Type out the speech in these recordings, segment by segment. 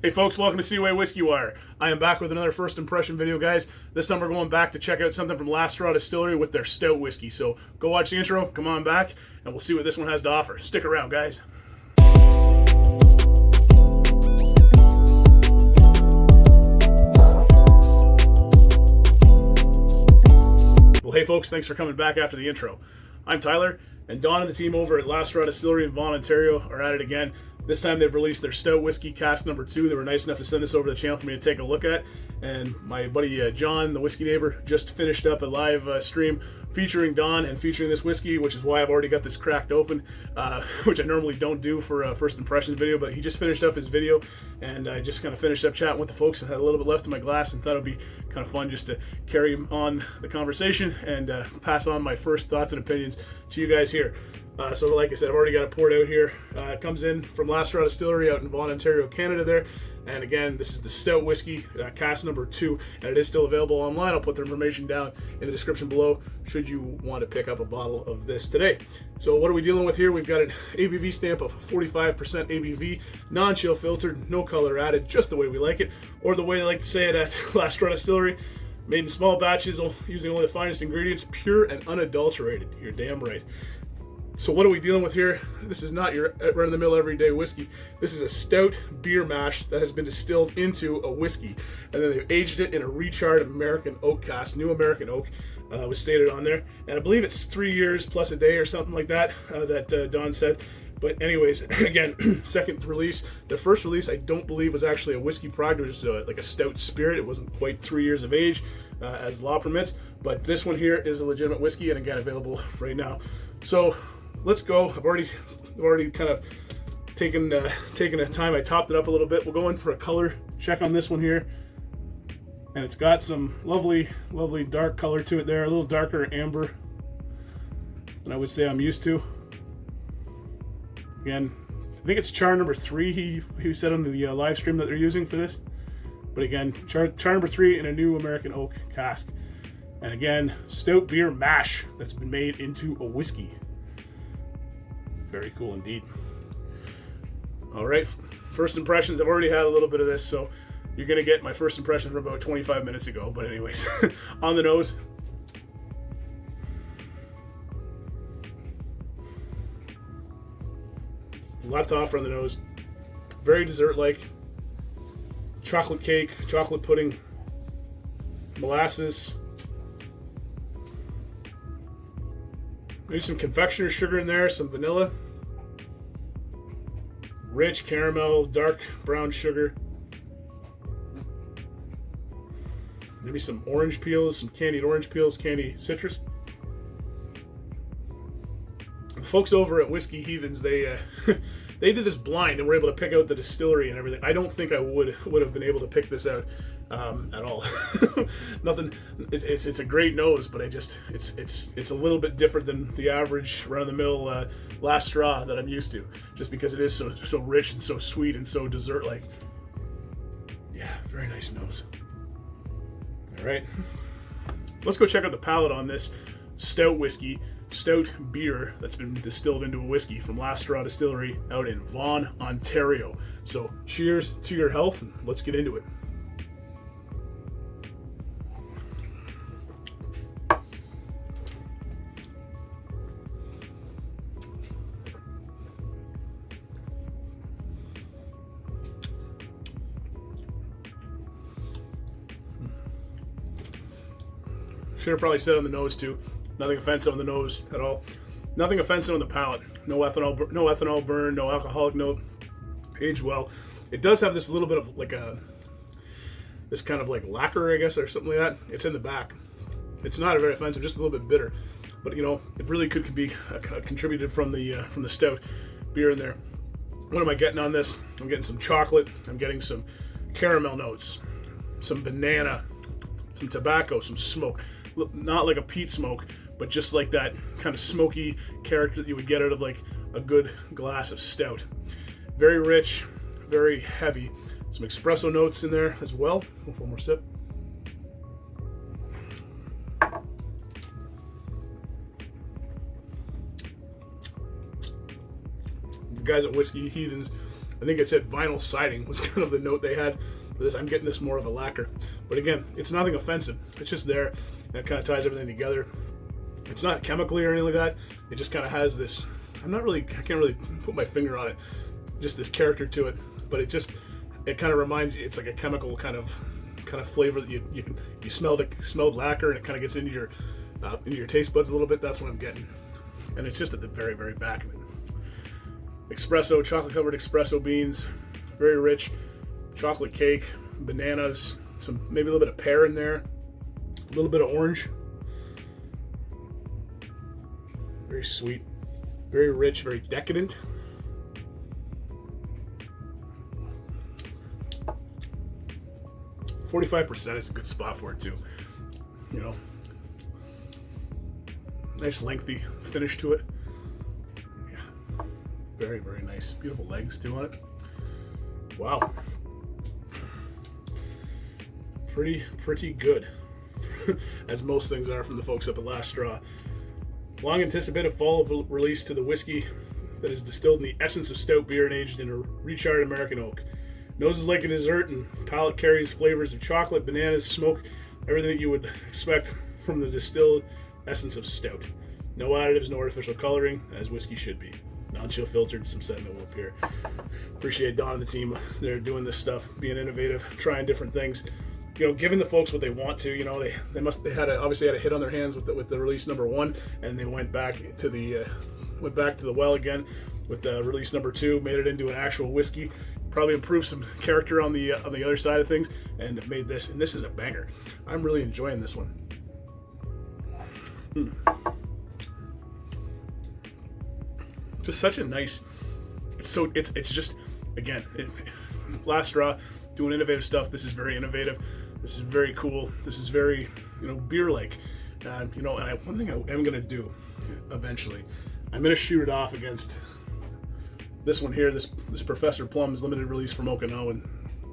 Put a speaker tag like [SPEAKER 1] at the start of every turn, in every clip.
[SPEAKER 1] Hey folks, welcome to Seawaywhiskywire. I am back with another first impression video, guys. This time we're going back to check out something from Last Straw Distillery with their Stout Whiskey. So go watch the intro, come on back, and we'll see what this one has to offer. Stick around, guys. Well, hey folks, thanks for coming back after the intro. I'm Tyler, and Don and the team over at Last Straw Distillery in Vaughan, Ontario are at it again. This time they've released their Stout Whiskey cask number 2. They were nice enough to send this over to the channel for me to take a look at. And my buddy John, the whiskey neighbor, just finished up a live stream featuring Don and featuring this whiskey, which is why I've already got this cracked open, which I normally don't do for a first impressions video, but he just finished up his video, and I just kind of finished up chatting with the folks and had a little bit left in my glass and thought it'd be kind of fun just to carry on the conversation and pass on my first thoughts and opinions to you guys here. So like I said, I've already got it poured out here. It comes in from Last Straw Distillery out in Vaughan, Ontario, Canada there. And again, this is the Stout Whiskey, cask number 2, and it is still available online. I'll put the information down in the description below should you want to pick up a bottle of this today. So what are we dealing with here? We've got an ABV stamp of 45% ABV, non-chill filtered, no color added, just the way we like it, or the way they like to say it at Last Straw Distillery, made in small batches using only the finest ingredients, pure and unadulterated. You're damn right. So what are we dealing with here? This is not your run-of-the-mill everyday whiskey. This is a stout beer mash that has been distilled into a whiskey, and then they've aged it in a recharred American oak cask, new American oak, was stated on there. And I believe it's 3 years plus a day or something like that, that Don said. But anyways, again, second release. The first release I don't believe was actually a whiskey product. It was just like a stout spirit. It wasn't quite 3 years of age, as law permits. But this one here is a legitimate whiskey, and again, available right now. So let's go. I've already kind of taken a time. I topped it up a little bit. We'll go in for a color check on this one here, and it's got some lovely dark color to it there, a little darker amber than I would say I'm used to. Again, I think it's char number 3 he said on the live stream that they're using for this. But again, char number 3 in a new American oak cask, and again, stout beer mash that's been made into a whiskey. Very cool indeed. All right, first impressions. I've already had a little bit of this, so you're gonna get my first impression from about 25 minutes ago. But anyways, on the nose. Left off on the nose. Very dessert-like. Chocolate cake, chocolate pudding, molasses. Maybe some confectioner's sugar in there, some vanilla. Rich caramel, dark brown sugar. Maybe some orange peels, some candied orange peels, candy citrus. The folks over at Whiskey Heathens, they they did this blind and were able to pick out the distillery and everything. I don't think I would have been able to pick this out at all. Nothing. It's a great nose, but it's a little bit different than the average run-of-the-mill Last Straw that I'm used to, just because it is so rich and so sweet and so dessert-like. Yeah, very nice nose. All right, let's go check out the palate on this stout whiskey, stout beer that's been distilled into a whiskey from Last Straw Distillery out in Vaughan, Ontario. So cheers to your health, and let's get into it. Should have probably said on the nose too. Nothing offensive on the nose at all. Nothing offensive on the palate. No ethanol burn, no alcoholic note. Aged well. It does have this little bit of like this kind of like lacquer, I guess, or something like that. It's in the back. It's not very offensive, just a little bit bitter. But you know, it really could be contributed from the stout beer in there. What am I getting on this? I'm getting some chocolate. I'm getting some caramel notes, some banana, some tobacco, some smoke. Not like a peat smoke, but just like that kind of smoky character that you would get out of like a good glass of stout. Very rich, very heavy. Some espresso notes in there as well. One more sip. The guys at Whiskey Heathens I think it said vinyl siding was kind of the note they had for this. I'm getting this more of a lacquer. But again, it's nothing offensive. It's just there, and it kind of ties everything together. It's not chemically or anything like that. It just kind of has this, I can't really put my finger on it, just this character to it. But it kind of reminds you, it's like a chemical kind of flavor that you smell lacquer, and it kind of gets into your taste buds a little bit. That's what I'm getting. And it's just at the very, very back of it. Espresso, chocolate covered espresso beans, very rich, chocolate cake, bananas, maybe a little bit of pear in there, a little bit of orange. Very sweet, very rich, very decadent. .45% is a good spot for it too. You know, nice lengthy finish to it. Yeah, very, very nice. Beautiful legs too on it. Wow, pretty good, as most things are from the folks up at Last Straw. Long anticipated follow-up release to the whiskey that is distilled in the essence of stout beer and aged in a recharred American oak. Nose is like a dessert, and palate carries flavors of chocolate, bananas, smoke, everything that you would expect from the distilled essence of stout. No additives, no artificial coloring, as whiskey should be. Non-chill filtered, some sediment will appear. Appreciate Don and the team. They're doing this stuff, being innovative, trying different things. You know, giving the folks what they want to. You know, they obviously had a hit on their hands with the release number 1, and they went back to the well again with release number 2, made it into an actual whiskey. Probably improved some character on the other side of things, and made this. And this is a banger. I'm really enjoying this one. Just such a nice. It's just, again, Last Straw doing innovative stuff. This is very innovative. This is very cool. This is very, beer-like. And one thing I am gonna do eventually, I'm gonna shoot it off against this one here, this Professor Plum's limited release from Okinawa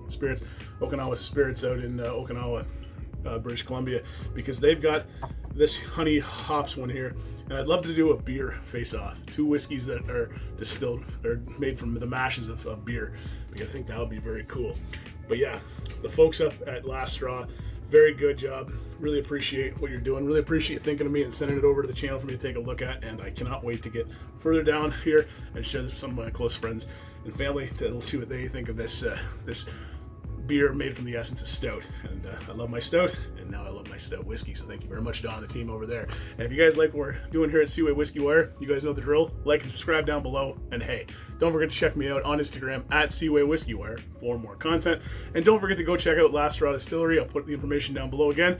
[SPEAKER 1] Spirits out in Okinawa, British Columbia, because they've got this honey hops one here, and I'd love to do a beer face-off. 2 whiskeys that are distilled or made from the mashes of beer, because I think that would be very cool. But yeah, the folks up at Last Straw, very good job. Really appreciate what you're doing. Really appreciate you thinking of me and sending it over to the channel for me to take a look at. And I cannot wait to get further down here and share this with some of my close friends and family to see what they think of this beer made from the essence of stout. And I love my stout, and now I love my stout whiskey. So thank you very much, Don and the team over there. And if you guys like what we're doing here at seawaywhiskywire, you guys know the drill. Like and subscribe down below. And hey, don't forget to check me out on Instagram at seawaywhiskywire for more content. And don't forget to go check out Last Straw Distillery. I'll put the information down below again.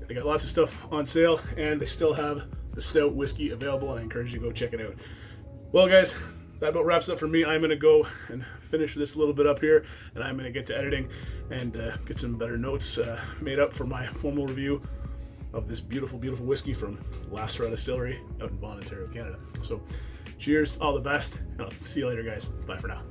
[SPEAKER 1] They got lots of stuff on sale, and they still have the stout whiskey available, and I encourage you to go check it out. Well, guys, that about wraps up for me. I'm going to go and finish this a little bit up here, and I'm going to get to editing and get some better notes made up for my formal review of this beautiful, beautiful whiskey from Last Straw Distillery out in Vaughan, Ontario, Canada. So cheers, all the best, and I'll see you later, guys. Bye for now.